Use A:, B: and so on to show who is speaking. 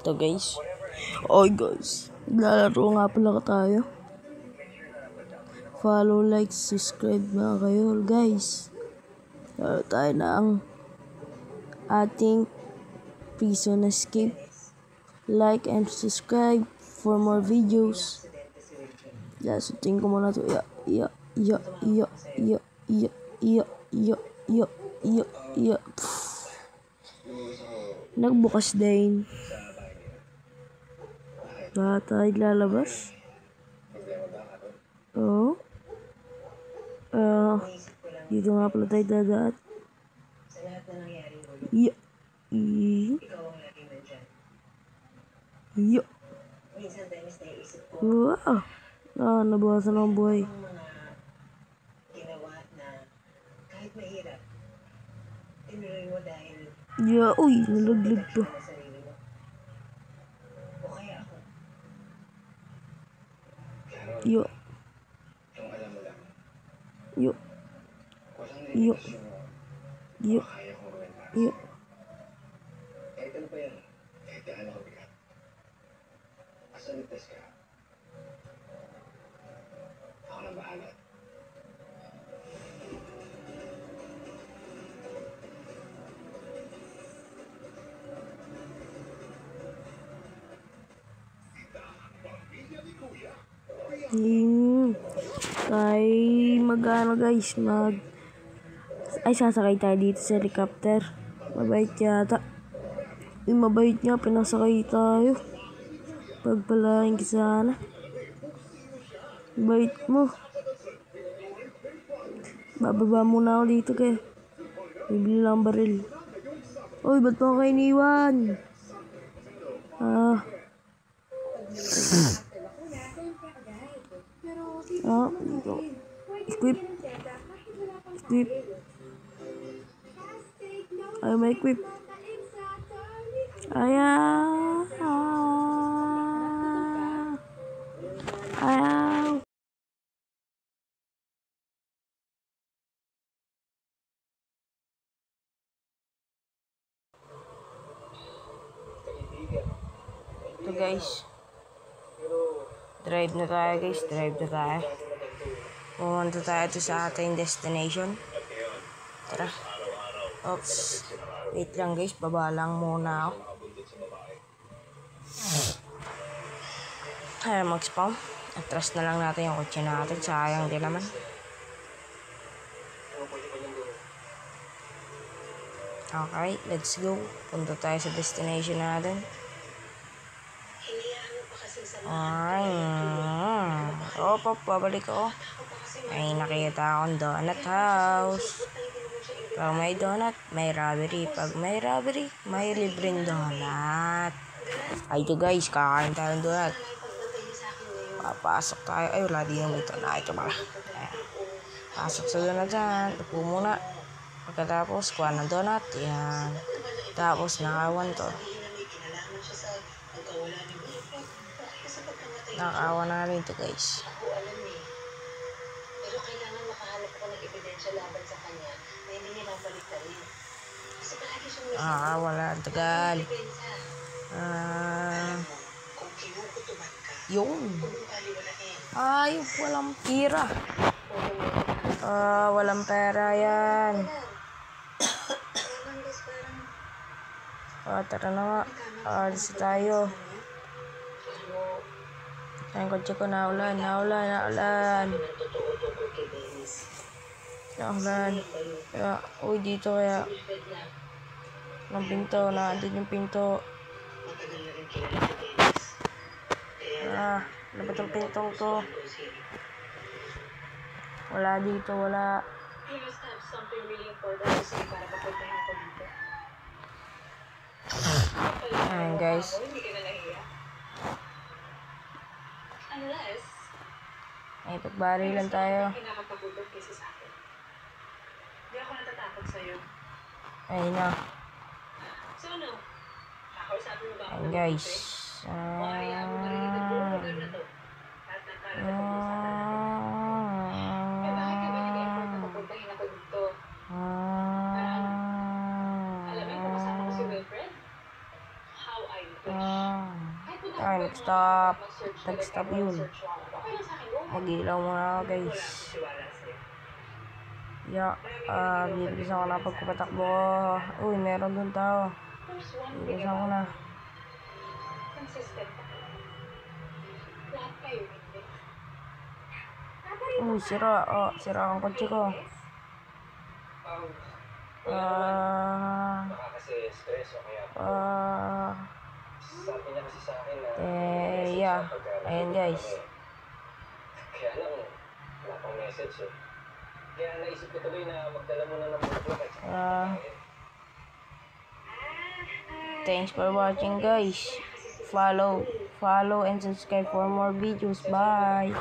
A: Ito guys. Oy guys. Naglalaro nga pala tayo. Follow, like, subscribe na kayo guys. Laro tayo ng ating Prison Escape. Like and subscribe for more videos. Sutin ko muna to. Nagbukas din. Lahat tayo lalabas. Oo. Dito nga pala tayo dadaan. Wow. Nabawasan ang buhay. Uy, nalaglag pa. Yo.
B: Kahit ano pa yan, kahit gaano kabigat. Basta ligtas ka. Ako na bahala.
A: Guys, sasakay tayo dito sa helicopter. Mabait yata. Mabait nga, pinasakay tayo. Pagpalain ka sana. Bait mo. Bababa muna ako dito kaya bibili lang baril. Uy, ba't mo kayo iniwan? Dito. Equip. Ayaw may equip. Ayaw. Ito guys. Drive na tayo. Pumunta tayo sa ating destination. Tara. Oops. Wait lang guys, baba lang muna ako. Kaya mag-spawn. Atras na lang natin yung kotse natin. Sayang din naman. Okay, let's go. Punta tayo sa destination natin. Babalik ako. Ay, nakita akong donut house. Pag may donut, may robbery. Pag may robbery, may libreng donut. Ay, ito guys, kakain tayo ng donut. Papasok tayo. Ay, wala din yung ito. Ito pala. Pasok sa donut dyan. Upo muna. Pagkatapos, kuha ng donut. Yan. Tapos, nakawan to. Nakawan na rin ito guys.
C: Pero kailangan makahanap ako ng ebidensya laban sa kanya na hindi niya nabaliktarin. Kasi palagi siyang
A: Wala. Tagal.
C: kung kinukutuban ka,
A: Yung.
C: baliwalain.
A: Walang pira. Walang pera yan. Tara na nga. Alis tayo. Ang kotse ko naulan. Uy, dito kaya. Ng pinto. Nandun yung pinto. Ano ba itong pintong to? Wala dito, wala. Ayan guys. Ay, pagbarilan tayo.
C: Hindi ako natatakot sa'yo.
A: Ayun na.
C: So ano? Kakausapin mo ba ako?
A: Ayan guys.
C: Hayaan mo na rin ito buong lugar na to. At bakit ka ba nag-effort na papuntahin ako dito? Para ano? Alam mo kung kasama ko si Wilfred? How I
A: Ay, nag-stop. Nag-stop yun. Mag-ilaw muna ako, guys. Bibilisan ko na pagpapatakbo ko. Uy, meron dun tao. Bibilisan ko na.
C: Consistent ako. Lahat kayo hindi.
A: Sira. Sira ang kotse ko.
B: Baka kasi stress o kaya sabi niya kasi sa akin na
A: Yeah. Ayan, guys.
B: kaya lang wala pang message eh. Kaya naisip ko tuloy na magdala mo na ng bulaklak at
A: Thanks for watching, guys. Follow and subscribe for more videos. Bye.